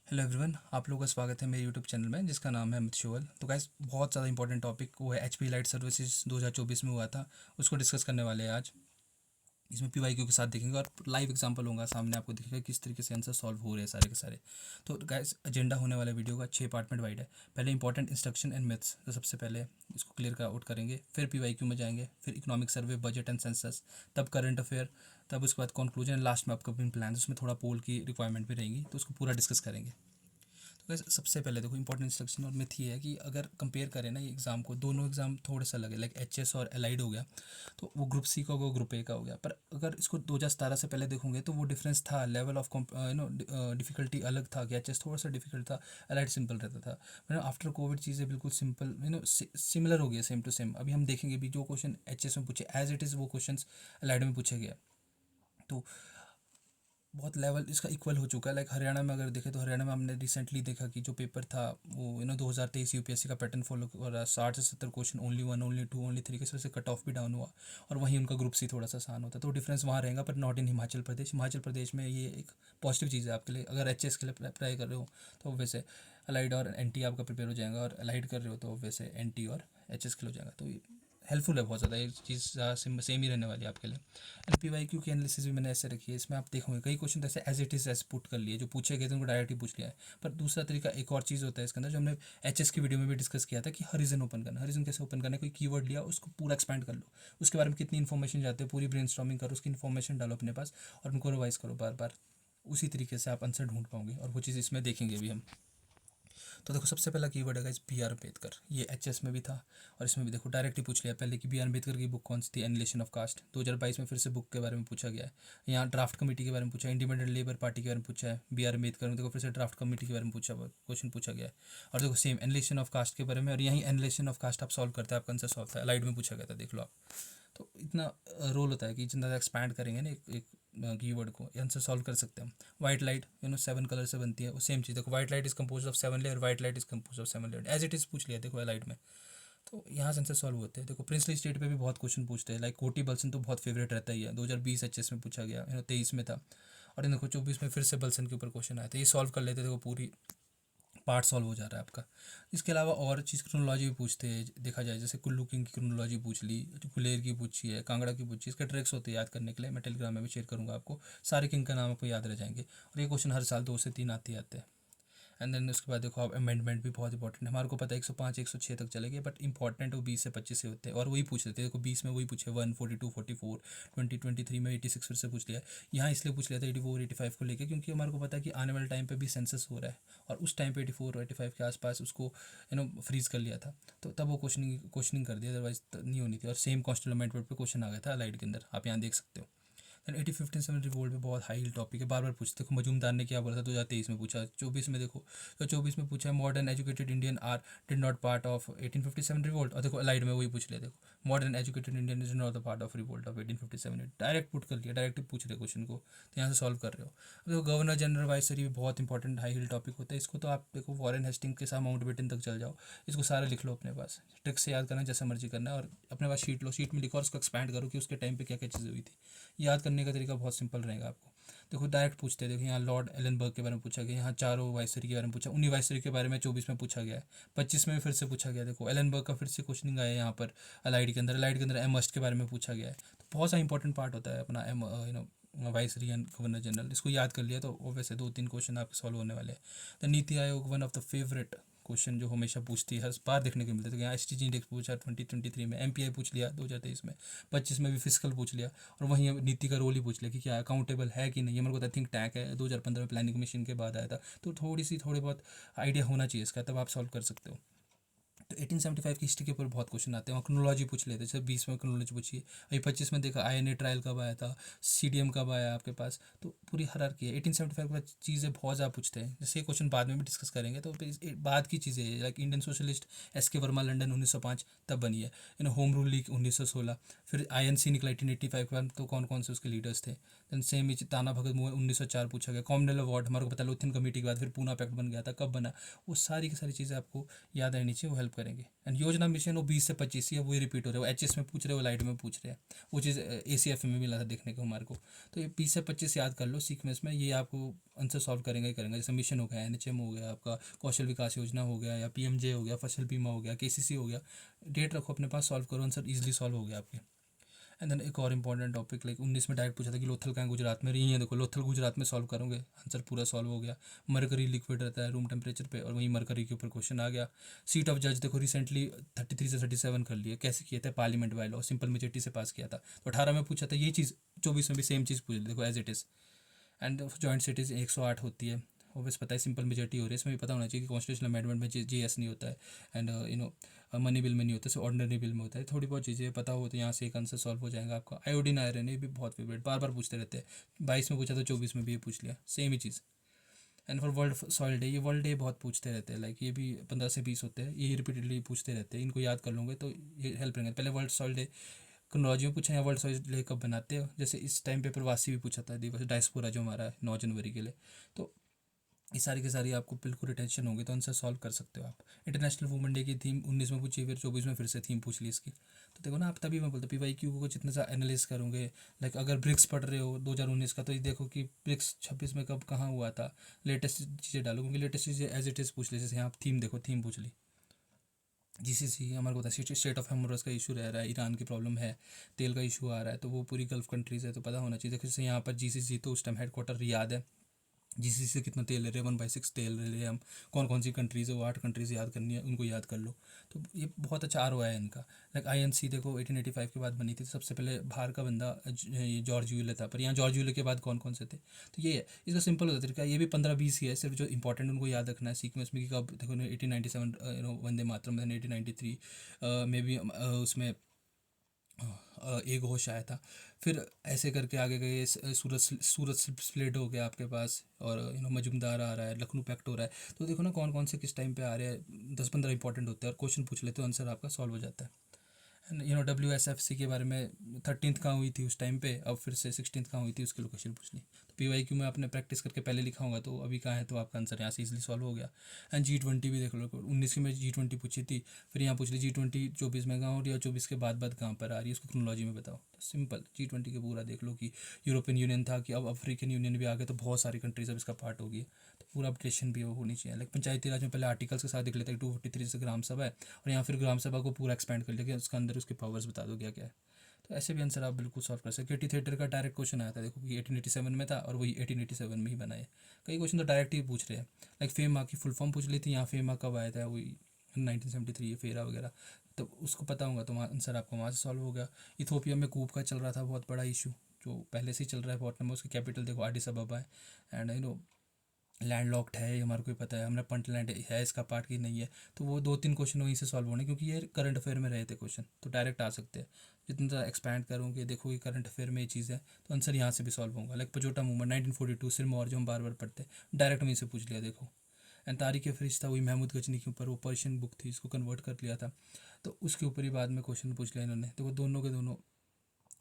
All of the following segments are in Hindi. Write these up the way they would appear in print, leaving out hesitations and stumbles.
हेलो एवरीवन, आप लोगों का स्वागत है मेरे यूट्यूब चैनल में जिसका नाम है अमित शोवल। तो गाइस, बहुत ज़्यादा इंपॉर्टेंट टॉपिक वो है एचपी लाइट सर्विसेज 2024 में हुआ था, उसको डिस्कस करने वाले हैं आज। इसमें पीवाईक्यू के साथ देखेंगे और लाइव एग्जांपल होगा सामने, आपको दिखेगा किस तरीके से आंसर सॉल्व हो रहे हैं सारे के सारे। तो गाइस, एजेंडा होने वाला वीडियो का 6 पार्ट में डिवाइड है। पहले इंपॉर्टेंट इंस्ट्रक्शन एंड मेथड्स, तो सबसे पहले इसको क्लियर का आउट करेंगे, फिर पीवाईक्यू में जाएंगे, फिर economic survey, budget and census, तब करंट अफेयर, तब उसके बाद कंक्लूजन, लास्ट में अपकमिंग प्लान। उसमें थोड़ा पोल की रिक्वायरमेंट भी रहेंगी, तो उसको पूरा डिस्कस करेंगे। तो वैसे सबसे पहले देखो, इंपॉर्टेंट इंस्ट्रक्शन और मिथ ये है कि अगर कंपेयर करें ना ये एग्ज़ाम को, दोनों एग्ज़ाम थोड़े सा लगे, लाइक एचएस और एलाइड हो गया, तो वो ग्रुप सी का होगा, ग्रुप ए का हो गया। पर अगर इसको 2017 से पहले देखोगे तो वो डिफरेंस था, लेवल ऑफ डिफ़िकल्टी अलग था कि एचएस थोड़ा सा डिफिकल्ट था, एलाइड सिंपल रहता था। मैंने आफ्टर कोविड चीज़ें बिल्कुल सिंपल सिमिलर हो गया, सेम टू सेम। अभी हम देखेंगे भी जो क्वेश्चन एचएस में पूछे एज इट इज़ वो क्वेश्चन एलाइड में पूछे गया। तो बहुत लेवल इसका इक्वल हो चुका है। लाइक हरियाणा में अगर देखें तो हरियाणा में हमने रिसेंटली देखा कि जो पेपर था वो 2023 यूपीएससी का पैटर्न फॉलो हो रहा है। 60 से 70 क्वेश्चन, ओनली 1, ओनली 2, ओनली 3 की वजह से कट ऑफ भी डाउन हुआ, और वहीं उनका ग्रुप सी थोड़ा सा आसान होता है। तो डिफरेंस वहाँ रहेगा, पर नॉट इन हिमाचल प्रदेश। हिमाचल प्रदेश में ये एक पॉजिटिव चीज़ है आपके लिए। अगर एच के लिए अप्लाई कर रहे हो तो वैसे अलाइड और एन आपका प्रिपेयर हो जाएगा, और अलाइड कर रहे हो तो वैसे एन और एच के लिए हो जाएगा। तो हेल्पफुल है बहुत ज़्यादा, ये चीज़ सेम ही रहने वाली है आपके लिए। एल पी वाई क्यू की एनालिसिस भी मैंने ऐसे रखी है। इसमें आप देखोगे कई क्वेश्चन ऐसे as it is as put कर लिए, जो पूछे गए थे उनको डायरेक्ट ही पूछ लिया है। पर दूसरा तरीका एक और चीज़ होता है इसके अंदर, जो हमने एच एस की वीडियो में भी डिस्कस किया था, कि हरिजन ओपन करना। हरिजन कैसे ओपन करना है, कोई कीवर्ड लिया उसको पूरा एक्सपैंड कर लो, उसके बारे में कितनी इन्फॉर्मेशन चाहते हो पूरी ब्रेन स्टॉर्मिंग करो, उसकी इन्फॉर्मेशन डालो अपने पास और उनको रिवाइज करो बार बार। उसी तरीके से आप आंसर ढूंढ पाओगे, और वो चीज़ इसमें देखेंगे भी हम। तो देखो, सबसे पहला कीवर्ड है बी आर अम्बेडकर। ये एचएस में भी था और इसमें भी देखो डायरेक्ट ही पूछ लिया पहले कि बी आर अम्बेडकर की बुक कौन सी थी, एनिलेशन ऑफ कास्ट। 2022 में फिर से बुक के बारे में पूछा गया है। यहाँ ड्राफ्ट कमेटी के बारे में पूछा है, इंडिपेंडेंट लेबर पार्टी के बारे में पूछा है। बी आर अम्बेडकर में देखो फिर से ड्राफ्ट कमेटी के बारे में पूछा क्वेश्चन पूछा गया है। और देखो सेम एनिलेशन ऑफ कास्ट के बारे में, और यहीं एनिलेशन ऑफ कास्ट आप सॉल्व करते हैं, आपका आंसर सॉल्व था, लाइट में पूछा गया था, देख लो आप। तो इतना रोल होता है कि जितना एक्सपैंड करेंगे ना एक कीवर्ड को, आंसर सॉल्व कर सकते हैं हम। वाइट लाइट 7 कलर से बनती है, वो सेम चीज़ देखो, white light is compose of 7 layer, white light is compose of 7 layer, as it is पूछ लिया देखो लाइट में। तो यहाँ से आंसर सॉल्व होते हैं। देखो प्रिंसली स्टेट पे भी बहुत क्वेश्चन पूछते हैं, लाइक कोटी बल्सन तो बहुत फेवरेट रहता ही है। 2020 एचएस में पूछा गया, 23 में था, और इन देखो 24 में फिर से बल्सन के ऊपर क्वेश्चन आया था। ये सॉल्व कर लेते देखो, पूरी पार्ट सॉल्व हो जा रहा है आपका। इसके अलावा और चीज़ क्रोनोलॉजी भी पूछते हैं, देखा जाए जैसे कुल्लू किंग की क्रोनोलॉजी पूछ ली, गुलेर की पूछी है, कांगड़ा की पूछी। इसके ट्रिक्स होते हैं याद करने के लिए, मैं टेलीग्राम में भी शेयर करूँगा आपको। सारे किंग का नाम आपको याद रह जाएंगे, और ये क्वेश्चन हर साल 2 से 3 आते ही आते हैं। एंड देन उसके बाद देखो, आप अमेंडमेंट भी बहुत इंपॉर्टेंट है। हमारे को पता है 105 106 तक चलेंगे, बट इंपॉर्टेंट वो 20 से 25 से होते हैं, और वही पूछ लेते हैं। देखो 20 में वही पूछे 142 44, 2023 में 86 फिर से पूछ लिया है। यहाँ इसलिए पूछ लिया था 84 85 को लेकर, क्योंकि हमारे को पता है कि आने वाले टाइम पे भी सेंसस हो रहा है, और उस टाइम पे 84 85 के आसपास उसको फ्रीज कर लिया था। तो तब वो क्वेश्चनिंग कर दिया, अदरवाइज नहीं होनी थी। और सेम कॉन्स्टेंट अमेंडमेंट पे क्वेश्चन आ गया था लाइट के अंदर, आप यहाँ देख सकते हो। एंड 1857 रिवोल्ट में बहुत हाई टॉपिक है, बार बार पूछते। देखो मजूमदार ने क्या बोला था, 2023 में पूछा। 24 में देखो, तो 24 में पूछा है modern educated Indian are did not part of 1857 revolt, और देखो अलाइड में वही पूछ लिया। देखो modern educated Indian is not the part of revolt of 1857, direct put कर लिया, डायरेक्ट पूछ रहे क्वेश्चन को, तो यहाँ से सॉल्व कर रहे हो। अब देखो गवर्नर जनरल वाइसरी भी बहुत इंपॉर्टेंट हाई हिल टॉपिक होता है। इसको तो आप देखो वॉरेन हेस्टिंग के साथ माउंट बेटन तक चल जाओ, इसको सारा लिख लो अपने पास, ट्रिक से याद करना जैसा मर्जी करना है, और अपने पास शीट लो, शीट में लिखो और उसको एक्सपैंड करो कि उसके टाइम पे क्या क्या चीज़ें हुई थी। याद करने का तरीका बहुत सिंपल रहेगा आपको। देखो डायरेक्ट पूछते हैं, देखो यहाँ लॉर्ड एलनबर्ग के बारे में पूछा गया, यहाँ चारों वाइसरी के बारे में पूछा, उन्हीं वाइसरी के बारे में 24 में पूछा गया है। 25 में फिर से पूछा गया, देखो एलनबर्ग का फिर से क्वेश्चनिंग आया है यहाँ पर। अलाइड के अंदर एमस्ट के बारे में पूछा गया है। तो बहुत सा इंपॉर्टेंट पार्ट होता है अपना एम वाइसरी एंड गवर्नर जनरल। इसको याद कर लिया तो वैसे 2 3 क्वेश्चन आपके सॉल्व होने वाले हैं। The NITI Aayog one of the favourite question जो हमेशा पूछती है, हर बार देखने को मिलता है। तो यहाँ एस टी जी इंडेक्स पूछा 2023 में, एम पी आई पूछ लिया 2023 में, 25 में भी फिजिकल पूछ लिया, और वहीं नीति का रोल ही पूछ लिया कि क्या अकाउंटेबल है कि नहीं। हमारे को थिंक टैंक है, 2015 में प्लानिंग कमीशन के बाद आया था, तो थोड़े बहुत आइडिया होना चाहिए इसका, तब आप सॉल्व कर सकते हो। तो 1875 की हिस्ट्री के ऊपर बहुत क्वेश्चन आते हैं, और क्रोनोलॉजी पूछ लेते हैं। जैसे 20 में क्रोनोलॉजी पूछिए, अभी 25 में देखा आईएनए ट्रायल कब आया था, सीडीएम कब आया आपके पास, तो पूरी हायरार्की है। 1875 के बाद चीज़ें बहुत ज़्यादा पूछते हैं, जैसे ये क्वेश्चन बाद में भी डिस्कस करेंगे। तो बाद की चीज़ें लाइक इंडियन सोशलिस्ट एस के वर्मा लंदन 1905 तब बनी है। होम रूल लीग 1916, फिर आईएनसी निकला 1885 के बाद, तो कौन कौन से उसके लीडर्स थे। देन सेम ताना भगत 1904 पूछा गया। कॉमनवेल्थ अवार्ड हमारे को पता, लोथिन कमेटी के बाद फिर पूना पैक्ट बन गया था, कब बना। वो सारी की सारी चीज़ें आपको याद रहनी चाहिए, वो हेल्प करेंगे। एंड योजना मिशन वो 20 से 25 ही है, वही रिपीट हो रहा है, वो एचएस में पूछ रहे हो, लाइट में पूछ रहे हैं, वो चीज़ एसीएफ में मिला था देखने को हमारे को। तो ये 20 से 25 याद कर लो सीक्वेंस में, ये आपको आंसर सॉल्व करेंगे ही करेंगे। जैसे मिशन हो गया, एनएचएम हो गया, आपका कौशल विकास योजना हो गया, या पीएमजे हो गया, फसल बीमा हो गया, केसीसी हो गया, डेट रखो अपने पास, सॉल्व करो, आंसर ईजिली सॉल्व हो गया आपके। एंड देन एक और इंपॉर्टेंट टॉपिक, लाइक 19 में डायरेक्ट पूछा था कि लोथल कहाँ है गुजरात में, यही है देखो, लोथल गुजरात में सॉल्व करोगे, आंसर पूरा सॉल्व हो गया। मरकरी लिक्विड रहता है रूम टेम्परेचर पे, और वहीं मरकरी के ऊपर क्वेश्चन आ गया। सीट ऑफ जज देखो रिसेंटली 33 से 37 कर लिए, कैसे किए थे, parliament by law, simple majority से पास किया था। तो 18 में पूछा था, यही चीज़ 24 में भी सेम चीज़ पूछ ली देखो as it is. And joint cities 108 होती है, ऑब्वियस पता है, सिंपल मेजोरिटी हो रही है, इसमें भी पता होना चाहिए कि कॉन्स्टिट्यूशनल अमेंडमेंट में जीएस नहीं होता है, एंड मनी बिल में नहीं होता है, ऑर्डिनरी बिल में होता है। थोड़ी बहुत चीज़ें पता हो तो यहाँ से एक आंसर सॉल्व हो जाएगा आपका। आयोडीन आयरन, ये भी बहुत फेवरेट, बार बार पूछते रहते हैं, 22 में पूछा तो 24 में भी ये पूछ लिया, same he cheese. And for world soil day, ये वर्ल्ड डे बहुत पूछते रहते हैं, लाइक ये भी 15 से 20 होते हैं, ये रिपीटेडली पूछते रहते हैं, इनको याद कर लूँगे तो ये हेल्प रहेंगे। पहले वर्ल्ड सॉइल डे क्रोनोलॉजी में पूछा, या वर्ल्ड सॉइल डे कब बनाते हो, जैसे इस टाइम पे प्रवासी भी पूछा था दिवस, डायस्पोरा जो हमारा है 9 जनवरी के लिए। तो ये सारी की सारी आपको बिल्कुल रिटेंशन होगी तो आंसर सॉल्व कर सकते हो आप। इंटरनेशनल वुमेन डे की थीम 19 में पूछी, फिर 24 में फिर से थीम पूछ ली इसकी। तो देखो ना, आप तभी मैं बोलता PYQ को जितने सा एनालिस करोगे, लाइक अगर ब्रिक्स पढ़ रहे हो 2019 का, तो ये देखो कि ब्रिक्स 26 में कब कहाँ हुआ था, लेटेस्ट चीज़ें डालो, क्योंकि लेटेस्ट चीज़ें एज इट इज़ पूछ ली। जैसे यहाँ थीम देखो, थीम पूछ ली, जीसीसी हमारे को पता है, स्टेट ऑफ हेमोरस का इशू रह रहा है, ईरान की प्रॉब्लम है, तेल का इशू आ रहा है, तो वो पूरी गल्फ कंट्रीज़ है, तो पता होना चाहिए। देखो जैसे यहाँ पर जीसीसी तो उस टाइम हेडक्वार्टर रियाद है, जीसीसी से कितना तेल ले रहे हैं, 1/6 तेल ले रहे हैं हम। कौन कौन सी कंट्रीज़ है, वो 8 कंट्रीज़ याद करनी है, उनको याद कर लो। तो ये बहुत अच्छा ROI है इनका। लाइक INC देखो 1885 के बाद बनी थी, सबसे पहले बाहर का बंदा ये जॉर्ज यूले था, पर यहाँ जॉर्ज यूले के बाद कौन कौन से थे। तो ये है, इसका सिंपल होता तरीका, ये भी 15-20 ही है, सिर्फ जो इंपॉर्टेंट उनको याद रखना है सीक्वेंस में कि कब देखो 1897 वंदे मातरम, 1893 में भी उसमें एक होश आया था। फिर ऐसे करके आगे गए, सूरत स्प्लिट हो गया आपके पास, और मजुमदार आ रहा है, लखनऊ पैक्ट हो रहा है। तो देखो ना कौन कौन से किस टाइम पे आ रहे हैं, 10-15 इंपॉर्टेंट होते हैं, और क्वेश्चन पूछ लेते हो, आंसर आपका सॉल्व हो जाता है। WSFC के बारे में 13th कहाँ हुई थी उस टाइम पे, अब फिर से 16th कहाँ हुई थी, उसकी लोकेशन पूछ ली। तो PYQ में आपने प्रैक्टिस करके पहले लिखा होगा, तो अभी कहाँ है, तो आपका आंसर यहाँ से इजीली सॉल्व हो गया। एंड G20 भी देख लो, 19 की में G20 पूछी थी, फिर यहाँ पूछ ली G20 24 में कहाँ हो रही है, और 24 के बाद कहाँ पर आ रही है, उसको क्रोनोलॉजी में बताओ। तो सिंपल G20 के पूरा देख लो कि यूरोपियन यूनियन था, कि अब अफ्रीकन यूनियन भी आ गया, तो बहुत सारी कंट्रीज अब इसका पार्ट होगी, तो पूरा अपडेशन भी होनी चाहिए। लाइक पंचायती राज में पहले आर्टिकल्स के साथ देख लेते हैं, 253 से ग्राम सभा है, और यहाँ फिर ग्राम सभा को पूरा एक्सपेंड कर लिया कि उसके अंदर उसके पावर्स बता दो क्या क्या है। तो ऐसे भी आंसर आप बिल्कुल सॉल्व कर सकते। KT थिएटर का डायरेक्ट क्वेश्चन आया था देखो, कि 1887 में था, और वही 1887 में ही बनाए। कई क्वेश्चन तो डायरेक्ट ही पूछ रहे हैं, लाइक फेमा की फुल फॉर्म पूछ ली थी, यहाँ फेमा कब आया था, वही 1973 फेरा वगैरह, तो उसको पता होगा तो आंसर आपका वहाँ से सॉल्व हो गया। इथोपिया में कूप का चल रहा था बहुत बड़ा इशू, जो पहले से ही चल रहा है बहुत नंबर, उसकी कैपिटल देखो एडिस अबाबा है, एंड लैंड लॉक्ड है, ये हमारे को ही पता है, हमने पंट लैंड है इसका पार्ट की नहीं है। तो वो 2-3 क्वेश्चन वहीं से सॉल्व होने, क्योंकि ये करंट अफेयर में रहे थे क्वेश्चन, तो डायरेक्ट आ सकते हैं। जितना ज़्यादा एक्सपैंड करोगे, देखोगे करंट अफेयर में ये चीज़ है, तो आंसर यहाँ से भी सॉल्व होगा। लाइक पजोटा मूवमेंट 1942 सिरमौर, जो हम बार बार पढ़ते हैं, डायरेक्ट वहीं से पूछ लिया देखो। एंड तारीख फरिश्ता वही महमूद गजनी के ऊपर, वो पर्शियन बुक थी, इसको कन्वर्ट कर लिया था, तो उसके ऊपर ही बाद में क्वेश्चन पूछ लिया इन्होंने। तो वो दोनों के दोनों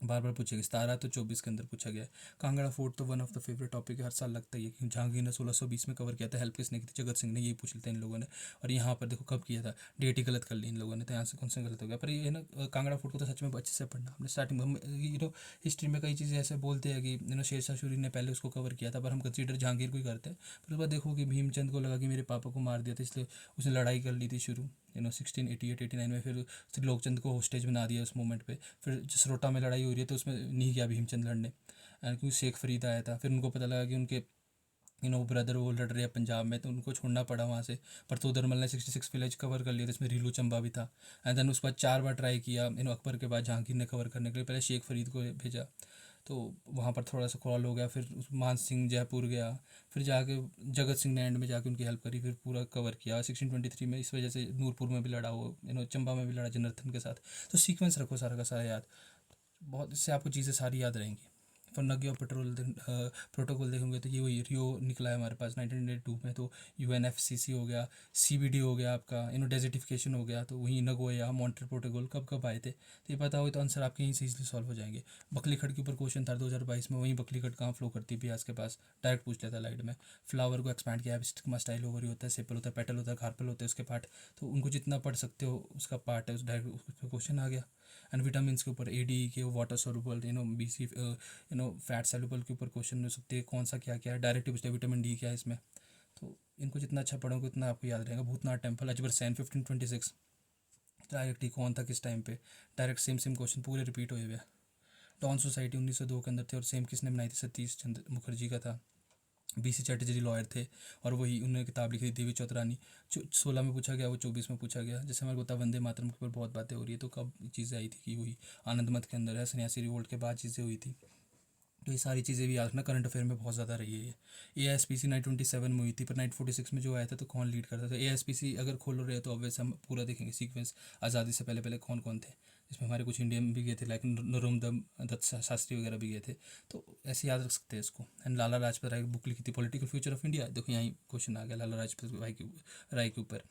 बार बार पूछेगा। 17 तो 24 के अंदर पूछा गया है। कांगड़ा फोर्ट तो one of the favourite topic है, हर साल लगता ही है, कि जहांगीर ने 1620 में कवर किया था, हेल्प किसने की थी, जगत सिंह ने, यही पूछ लेते हैं इन लोगों ने। और यहाँ पर देखो कब किया था, डेट ही गलत कर ली इन लोगों ने, तो यहाँ से कौन सा गलत हो गया। पर ये ना कांगड़ा फोर्ट को तो सच में अच्छे से पढ़ना, हमने स्टार्टिंग में हिस्ट्री में कई चीज़ें ऐसे बोलते हैं कि शेरशाह सूरी ने पहले उसको कवर किया था, पर हम कंसीडर जहांगीर को ही करते हैं। फिर उसके बाद देखो कि भीमचंद को लगा कि मेरे पापा को मार दिया था, इसलिए उसने लड़ाई कर ली थी शुरू 1688-89 में, फिर त्रिलोकचंद को होस्टेज बना दिया उस मोमेंट पे। फिर जसरोटा में लड़ाई हो रही है, तो उसमें नहीं गया भीमचंद लड़ने, क्योंकि शेख फरीद आया था। फिर उनको पता लगा कि उनके ब्रदर वो लड़ रहे हैं पंजाब में, तो उनको छोड़ना पड़ा वहाँ से। पर तोदरमल ने 66 विलेज कवर कर लिया था, इसमें रीलू चंबा भी था। एंड देन उसके बाद 4 बार ट्राई किया अकबर के बाद जहांगीर ने कवर करने के लिए, पहले शेख फरीद को भेजा, तो वहाँ पर थोड़ा सा क्रॉल हो गया। फिर मान सिंह जयपुर गया, फिर जाके जगत सिंह ने एंड में जाके उनकी हेल्प करी, फिर पूरा कवर किया 1623 में। इस वजह से नूरपुर में भी लड़ा, वो चंबा में भी लड़ा जनार्दन के साथ। तो सीक्वेंस रखो सारा का सारा याद, बहुत इससे आपको चीज़ें सारी याद रहेंगी। फन्नागियो प्रोटोकॉल देखेंगे तो ये वही रियो निकला है हमारे पास 1982 में। तो UNFCC हो गया, CBD हो गया आपका, डेजर्टिफिकेशन हो गया, तो वही नगोया मॉन्ट्रियल प्रोटोकॉल कब कब आए थे, तो ये पता हो तो आंसर आपके यहीं से इजली सॉल्व हो जाएंगे। बकलीखट के ऊपर क्वेश्चन था 2022 में, वहीं बकलीखट कहाँ फ्लो करती है प्याज के पास, डायरेक्ट पूछ लेता लाइट में। फ्लावर को एक्सपैंड किया है, स्टिग्मा स्टाइल ओवरी होता है, सेपल होता है, पेटल होता है, कार्पल होते हैं उसके पार्ट, तो उनको जितना पढ़ सकते हो उसका पार्ट है, उस डायरेक्ट उस पर क्वेश्चन आ गया। एंड विटामिन के ऊपर AD के वाटर सोलुबल BC फैट सेलुबल के ऊपर क्वेश्चन हो सकते हैं, कौन सा क्या क्या है, डायरेक्ट पूछते हैं विटामिन D क्या है इसमें। तो इनको जितना अच्छा पढ़ोगे उतना आपको याद रहेगा। Bhootnath temple Ajbar San 1526, direct ही कौन था किस टाइम पे, डायरेक्ट सेम सेम क्वेश्चन पूरे रिपीट हुए हुए हैं। डॉन सोसाइटी 1902 के अंदर थे, और सेम किसने बनाई थी, सतीश चंद्र मुखर्जी का था। BC चैटर्जी लॉयर थे, और वही उन्होंने किताब लिखी थी देवी चौधरानी। 16 में पूछा गया, वो 24 में पूछा गया। जैसे हमारे को पता वंदे मातरम के ऊपर बहुत बातें हो रही है, तो कब चीज़ें आई थी कि वही आनंद मत के अंदर है, सन्यासी रिवोल्ट के बाद चीज़ें हुई थी। तो ये सारी चीज़ें भी याद रखना, करंट अफेयर में बहुत ज़्यादा रही है ये। AISPC 1927 में हुई थी, पर 1946 में जो आया था तो कौन लीड करता था। AISPC अगर खोल रहे हो तो ऑब्वियस हम पूरा देखेंगे सीक्वेंस, आज़ादी से पहले पहले कौन कौन थे, जिसमें हमारे कुछ इंडियन भी गए थे, लाइक नरोत्तम दत्त शास्त्री वगैरह भी गए थे। तो ऐसे याद रख सकते हैं इसको। एंड लाला लाजपत राय की बुक लिखी थी पॉलिटिकल फ्यूचर ऑफ इंडिया, देखो यहाँ क्वेश्चन आ गया लाला लाजपत राय के ऊपर।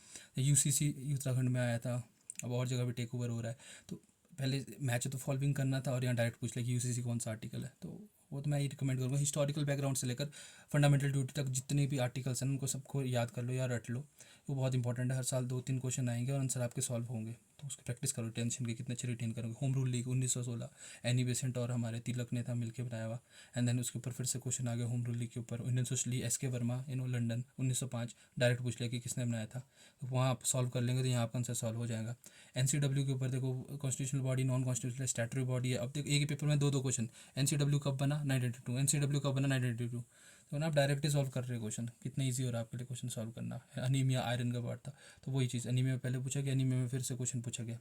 UCC उत्तराखंड में आया था, अब और जगह भी टेक ओवर हो रहा है। तो पहले मैच तो फॉलोइंग करना था, और यहाँ डायरेक्ट पूछ लिया कि UCC कौन सा आर्टिकल है, तो वो तो मैं ये रिकमेंड करूँगा। हिस्टोरिकल बैकग्राउंड से लेकर फंडामेंटल ड्यूटी तक जितने भी आर्टिकल्स हैं उनको सबको याद कर लो या रट लो, वो बहुत इंपॉर्टेंट है। हर साल 2-3 क्वेश्चन आएंगे और आंसर आपके सॉल्व होंगे, तो उसकी प्रैक्टिस करो। टेंशन के कितने अच्छे रिटेन करोगे। Home rule league 1916, Annie Besant और हमारे तिलक ने था मिलकर बनाया हुआ। एंड देन उसके ऊपर फिर से क्वेश्चन आ गया होम रूल लीग के ऊपर। Indian socially SK Verma London 1905, direct पूछ लिया कि किसने बनाया था, तो वहाँ आप सॉल्व कर लेंगे तो यहाँ आपका आंसर सॉल्व हो जाएगा। NCW के ऊपर देखो, constitutional body, non constitutional statutory body है। अब देखो एक ही पेपर में दो क्वेश्चन, NCW कब बना 1982, NCW कब बना 1982, तो ना आप डायरेक्ट ही सॉल्व कर रहे हो क्वेश्चन, कितना ईजी हो रहा है आपके लिए क्वेश्चन सॉल्व करना। अनीमिया आयरन का पार्ट था, तो वही चीज़ अनीमिया में पहले पूछा गया, अनीमिया में फिर से क्वेश्चन पूछा गया।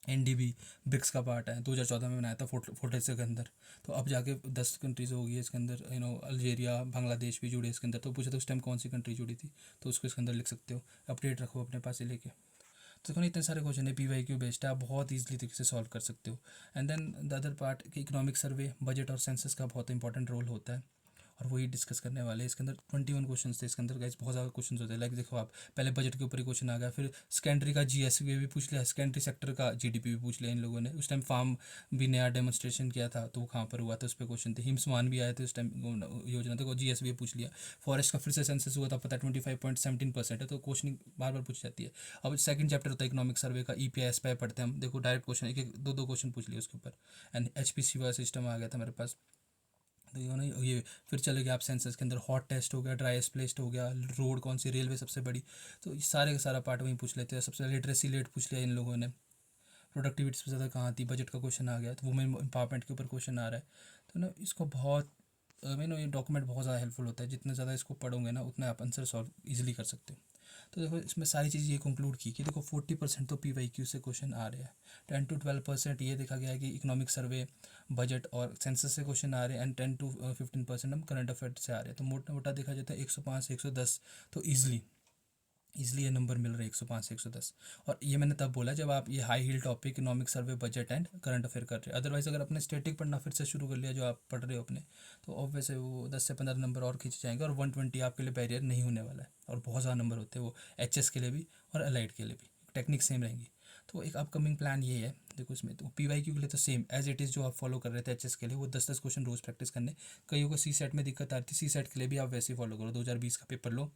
NDB ब्रिक्स का पार्ट है, 2014 में बनाया था फोर्टेस के अंदर। तो अब जाके 10 कंट्रीज होगी इसके अंदर, अल्जेरिया बांग्लादेश भी जुड़े इसके अंदर। तो पूछा तो उस टाइम कौन सी कंट्री जुड़ी थी, तो उसको इसके अंदर लिख सकते हो, अपडेट रखो अपने पास से लेके। तो देखो ना इतने सारे क्वेश्चन है, PYQ बेस्ड है, आप बहुत ईजिली तरीके से सॉल्व कर सकते हो। And then the other part कि इकोनॉमिक सर्वे, बजट और सेंसस का बहुत इंपॉर्टेंट रोल होता है, और वही डिस्कस करने वाले हैं। इसके अंदर 21 क्वेश्चन थे इसके अंदर गाइस, बहुत ज़्यादा क्वेश्चन होते हैं। लाइक देखो आप पहले बजट के ऊपर ही क्वेश्चन आ गया, फिर सेकेंडरी का GSV भी पूछ लिया, सेकेंडरी सेक्टर का GDP भी पूछ लिया इन लोगों ने। उस टाइम फार्म भी नया डेमोन्स्ट्रेशन किया था, तो वो कहाँ पर हुआ था उस पर क्वेश्चन थे। हिमसमान भी आए थे उस टाइम योजना, तो GSV पूछ लिया। फॉरेस्ट का फिर से सेंसस हुआ था, पता है 25.17% है, तो क्वेश्चन बार बार पूछ जाती है। अब सेकंड चैप्टर होता है इकोनॉमिक सर्वे का, EPI SPI पढ़ते हैं हम, देखो डायरेक्ट क्वेश्चन एक एक दो क्वेश्चन पूछ लिए उसके ऊपर। एंड HPC वाला सिस्टम आ गया था मेरे पास, तो ये फिर चले गए आप सेंसस के अंदर, हॉट टेस्ट हो गया, ड्राईएस्ट प्लेस्ट हो गया, रोड कौन सी, रेलवे सबसे बड़ी, तो ये सारे का सारा पार्ट वहीं पूछ लेते हैं। सबसे लिटरेसी रेट पूछ लिया इन लोगों ने। प्रोडक्टिविटी सबसे ज़्यादा कहाँ थी, बजट का क्वेश्चन आ गया, तो वुमेन एम्पावरमेंट के ऊपर क्वेश्चन आ रहा है। तो ना इसको बहुत ये डॉक्यूमेंट बहुत ज़्यादा हेल्पफुल होता है, जितने ज़्यादा इसको पढ़ोगे ना उतना आप आंसर सॉल्व ईजिली कर सकते हो। तो देखो इसमें सारी चीज़ ये कंक्लूड की कि देखो 40% तो PYQ से क्वेश्चन आ रहे हैं, 10 to 12% ये देखा गया है कि इकोनॉमिक सर्वे, बजट और सेंसस से क्वेश्चन आ रहे हैं, एंड 10 to 15% हम करंट अफेयर से आ रहे हैं। तो मोटा मोटा देखा जाता है 105 से 110, तो ईजिली ये नंबर मिल रहे हैं 105 से 110। और ये मैंने तब बोला जब आप ये high heel topic economic survey, budget and current affair कर रहे हैं। अदरवाइज अगर अपने स्टैटिक पढ़ना फिर से शुरू कर लिया जो आप पढ़ रहे हो अपने, तो ऑब्वियस है वो 10 से 15 नंबर और खींच जाएंगे, और 120 आपके लिए बैरियर नहीं होने वाला है। और बहुत ज़्यादा नंबर होते हैं वो HS के लिए भी और अलाइड के लिए भी, टेक्निक सेम रहेंगी। तो एक अपकमिंग प्लान ये है, देखो इसमें तो PYQ के लिए तो सेम एज इट इज़ जो आप फॉलो कर रहे थे HS के लिए, वो 10-10 क्वेश्चन रोज़ प्रैक्टिस करने। कईयों को CSET में दिक्कत आती है, CSET के लिए भी आप वैसे ही फॉलो करो, 2020 का पेपर लो,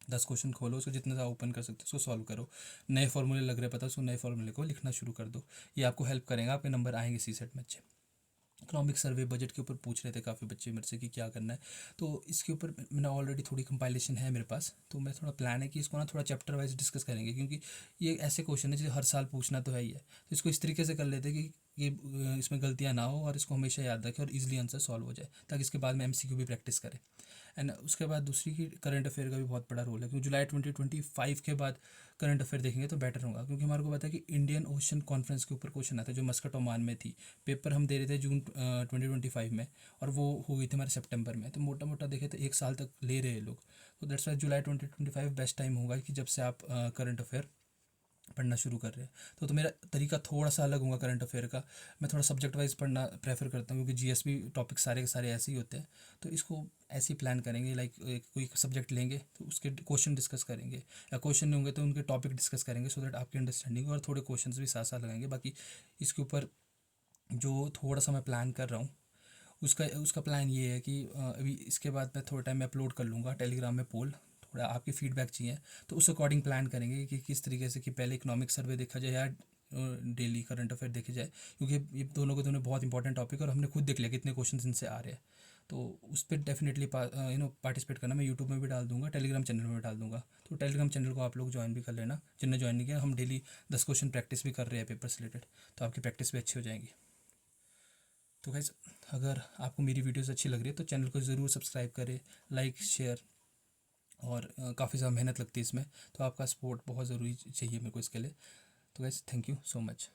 10 क्वेश्चन खोलो, उसको जितना ज़्यादा ओपन कर सकते हो उसको सॉल्व करो। नए फॉर्मूले लग रहे पता, उसको नए फॉर्मूले को लिखना शुरू कर दो, ये आपको हेल्प करेगा, आपके नंबर आएंगे CSET में अच्छे। इकोनॉमिक सर्वे, बजट के ऊपर पूछ रहे थे काफ़ी बच्चे मेरे से कि क्या करना है, तो इसके ऊपर मैंने ऑलरेडी थोड़ी कंपाइलेशन है मेरे पास, तो मैं थोड़ा प्लान है कि इसको ना थोड़ा चैप्टर वाइज डिस्कस करेंगे, क्योंकि ये ऐसे क्वेश्चन है जो हर साल पूछना तो है ही है। तो इसको इस तरीके से कर लेते हैं कि ये इसमें गलतियाँ ना हो, और इसको हमेशा याद रखें और इजीली आंसर सॉल्व हो जाए, ताकि इसके बाद में MCQ भी प्रैक्टिस करें। एंड उसके बाद दूसरी की करंट अफेयर का भी बहुत बड़ा रोल है, क्योंकि जुलाई 2025 के बाद करंट अफेयर देखेंगे तो बेटर होगा, क्योंकि हमारे को पता है कि इंडियन ओशन कॉन्फ्रेंस के ऊपर क्वेश्चन आता है जो मस्कट ओमान में थी। पेपर हम दे रहे थे जून 2025 में, और वो हुई थी हमारे सितंबर में, तो मोटा मोटा देखे तो 1 साल तक ले रहे हैं लोग। तो that's why July 2025 best time होगा कि जब से आप करंट अफेयर पढ़ना शुरू कर रहे हैं। तो मेरा तरीका थोड़ा सा अलग होगा करंट अफेयर का। मैं थोड़ा सब्जेक्ट वाइज पढ़ना प्रेफर करता हूँ, क्योंकि जीएस भी टॉपिक सारे के सारे ऐसे ही होते हैं। तो इसको ऐसे ही प्लान करेंगे, लाइक कोई सब्जेक्ट लेंगे तो उसके क्वेश्चन डिस्कस करेंगे, या क्वेश्चन नहीं होंगे तो उनके टॉपिक डिस्कस करेंगे, सो दैट आपकी अंडरस्टैंडिंग, और थोड़े क्वेश्चन भी साथ साथ लगाएंगे। बाकी इसके ऊपर जो थोड़ा सा मैं प्लान कर रहा हूँ, उसका उसका प्लान ये है कि अभी इसके बाद मैं थोड़ा टाइम में अपलोड कर लूँगा टेलीग्राम में पोल। थोड़ा आपकी फीडबैक चाहिए, तो उस अकॉर्डिंग प्लान करेंगे कि किस तरीके से, कि पहले इकोनॉमिक सर्वे देखा जाए या डेली करंट अफेयर देखे जाए, क्योंकि ये दोनों के दोनों बहुत इंपॉर्टेंट टॉपिक है, और हमने खुद देख लिया कितने क्वेश्चन इनसे आ रहे हैं। तो उस पर डेफिनेटली पार्टिसिपेट करना। मैं यूट्यूब में भी डाल दूंगा, टेलीग्राम चैनल में भी डाल दूंगा। तो टेलीग्राम चैनल को आप लोग ज्वाइन भी कर लेना, जिनने ज्वाइन नहीं किया। हम डेली 10 क्वेश्चन प्रैक्टिस भी कर रहे हैं पेपर से रिलेटेड, तो आपकी प्रैक्टिस भी अच्छी हो जाएगी। तो गाइस, अगर आपको मेरी वीडियोस अच्छी लग रही है तो चैनल को ज़रूर सब्सक्राइब करें, लाइक शेयर, और काफ़ी ज़्यादा मेहनत लगती है इसमें, तो आपका सपोर्ट बहुत ज़रूरी चाहिए मेरे को इसके लिए। तो guys, thank you so much.